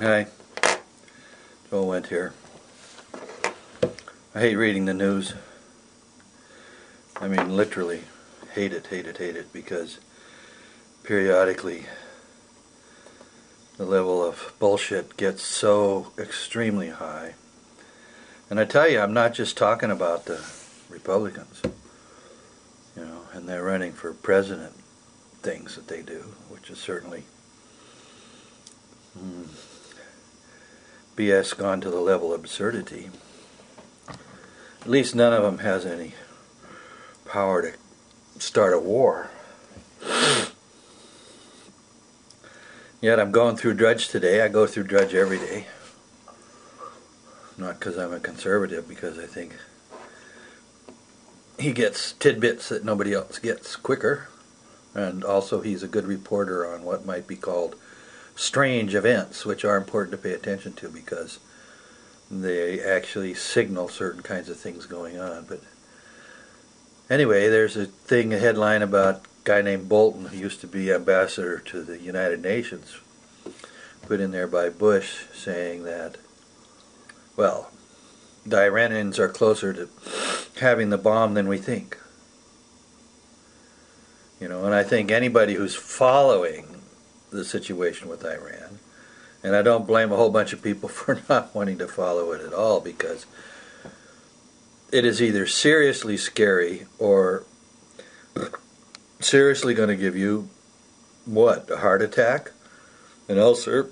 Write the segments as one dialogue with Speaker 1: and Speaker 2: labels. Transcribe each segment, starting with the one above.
Speaker 1: Hi, Joel Went here. I hate reading the news. I mean, literally, hate it, because periodically the level of bullshit gets so extremely high. And I tell you, I'm not just talking about the Republicans, and they're running for president things that they do, which is certainly BS gone to the level of absurdity. At least none of them has any power to start a war. Yet I'm going through Drudge today. I go through Drudge every day. Not because I'm a conservative, because I think he gets tidbits that nobody else gets quicker. And also he's a good reporter on what might be called strange events, which are important to pay attention to because they actually signal certain kinds of things going on. But anyway, there's a headline about a guy named Bolton, who used to be ambassador to the United Nations, put in there by Bush, saying that, well, the Iranians are closer to having the bomb than we think. And I think anybody who's following the situation with Iran, and I don't blame a whole bunch of people for not wanting to follow it at all, because it is either seriously scary or seriously going to give you, a heart attack, an ulcer,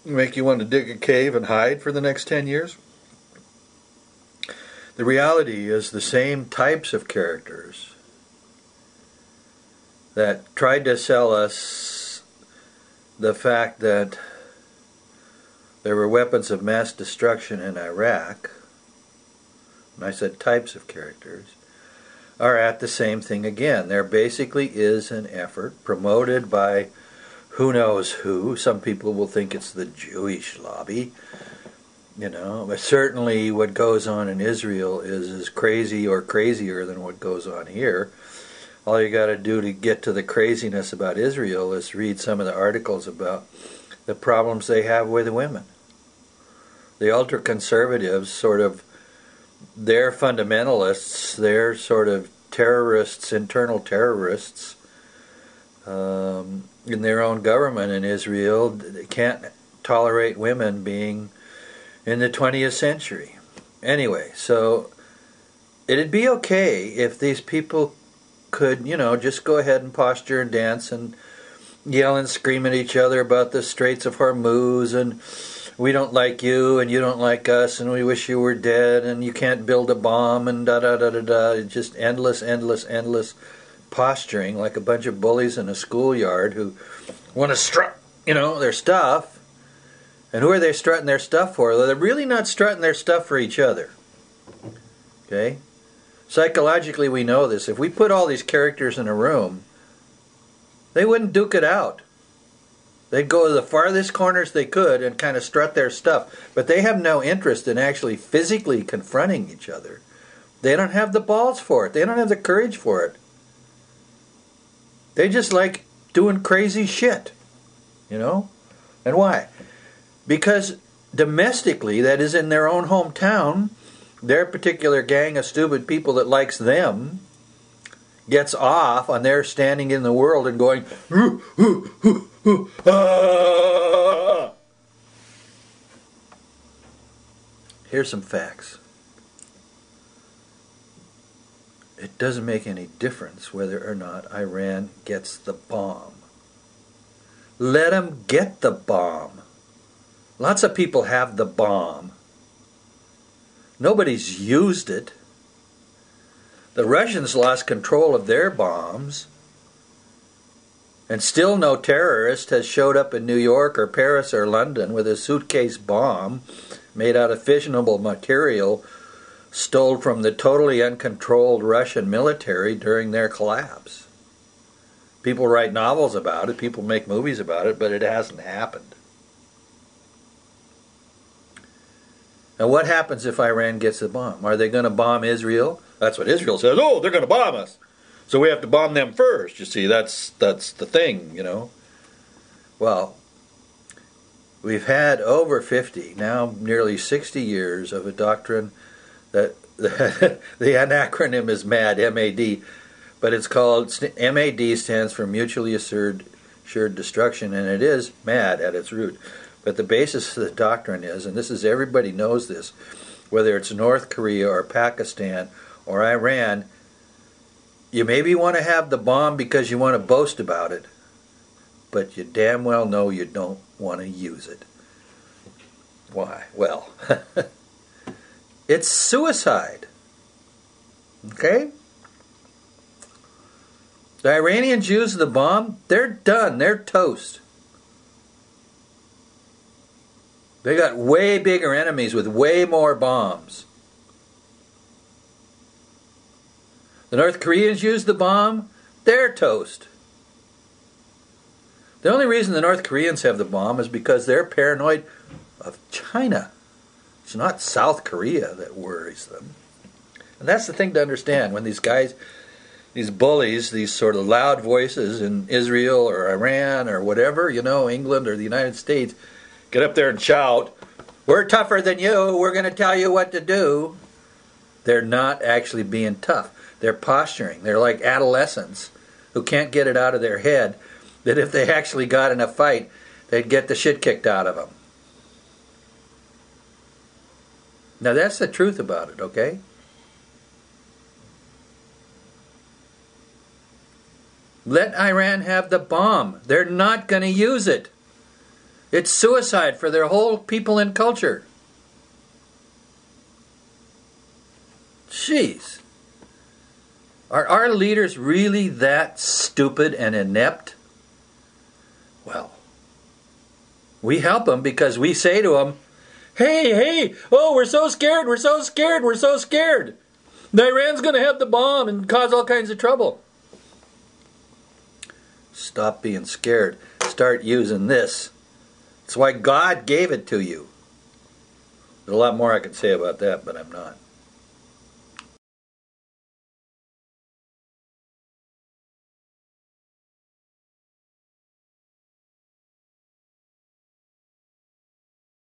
Speaker 1: make you want to dig a cave and hide for the next 10 years? The reality is the same types of characters that tried to sell us the fact that there were weapons of mass destruction in Iraq, and I said types of characters, are at the same thing again. There basically is an effort promoted by who knows who. Some people will think it's the Jewish lobby, but certainly what goes on in Israel is as crazy or crazier than what goes on here. All you got to do to get to the craziness about Israel is read some of the articles about the problems they have with women. The ultra-conservatives, they're fundamentalists, they're sort of terrorists, internal terrorists in their own government in Israel. They can't tolerate women being in the 20th century. Anyway, so it'd be okay if these people could, just go ahead and posture and dance and yell and scream at each other about the Straits of Hormuz and we don't like you and you don't like us and we wish you were dead and you can't build a bomb and da-da-da-da-da. Just endless posturing like a bunch of bullies in a schoolyard who want to strut, their stuff. And who are they strutting their stuff for? Well, they're really not strutting their stuff for each other. Okay? Psychologically, we know this. If we put all these characters in a room, they wouldn't duke it out. They'd go to the farthest corners they could and kind of strut their stuff. But they have no interest in actually physically confronting each other. They don't have the balls for it. They don't have the courage for it. They just like doing crazy shit. And why? Because domestically, that is in their own hometown, their particular gang of stupid people that likes them gets off on their standing in the world and going, ah. Here's some facts. It doesn't make any difference whether or not Iran gets the bomb. Let them get the bomb. Lots of people have the bomb. Nobody's used it. The Russians lost control of their bombs, and still no terrorist has showed up in New York or Paris or London with a suitcase bomb made out of fissionable material stole from the totally uncontrolled Russian military during their collapse. People write novels about it, people make movies about it, but it hasn't happened. Now what happens if Iran gets the bomb? Are they going to bomb Israel? That's what Israel says. Oh, they're going to bomb us. So we have to bomb them first. You see, that's the thing, Well, We've had over 50, now nearly 60 years of a doctrine that the acronym is M.A.D, M-A-D, but it's called, M.A.D stands for mutually assured destruction, and it is M.A.D at its root. But the basis of the doctrine is, and this is, everybody knows this, whether it's North Korea or Pakistan or Iran, you maybe want to have the bomb because you want to boast about it, but you damn well know you don't want to use it. Why? Well, it's suicide. Okay? The Iranians use the bomb, they're done, they're toast. They got way bigger enemies with way more bombs. The North Koreans use the bomb, they're toast. The only reason the North Koreans have the bomb is because they're paranoid of China. It's not South Korea that worries them. And that's the thing to understand when these guys, these bullies, these sort of loud voices in Israel or Iran or whatever, you know, England or the United States, get up there and shout, "We're tougher than you, we're going to tell you what to do." They're not actually being tough. They're posturing. They're like adolescents who can't get it out of their head that if they actually got in a fight, they'd get the shit kicked out of them. Now that's the truth about it, okay? Let Iran have the bomb. They're not going to use it. It's suicide for their whole people and culture. Jeez. Are our leaders really that stupid and inept? Well, we help them because we say to them, hey, oh, we're so scared, we're so scared, we're so scared. Iran's going to have the bomb and cause all kinds of trouble. Stop being scared. Start using this. It's why God gave it to you. There's a lot more I could say about that, but I'm not.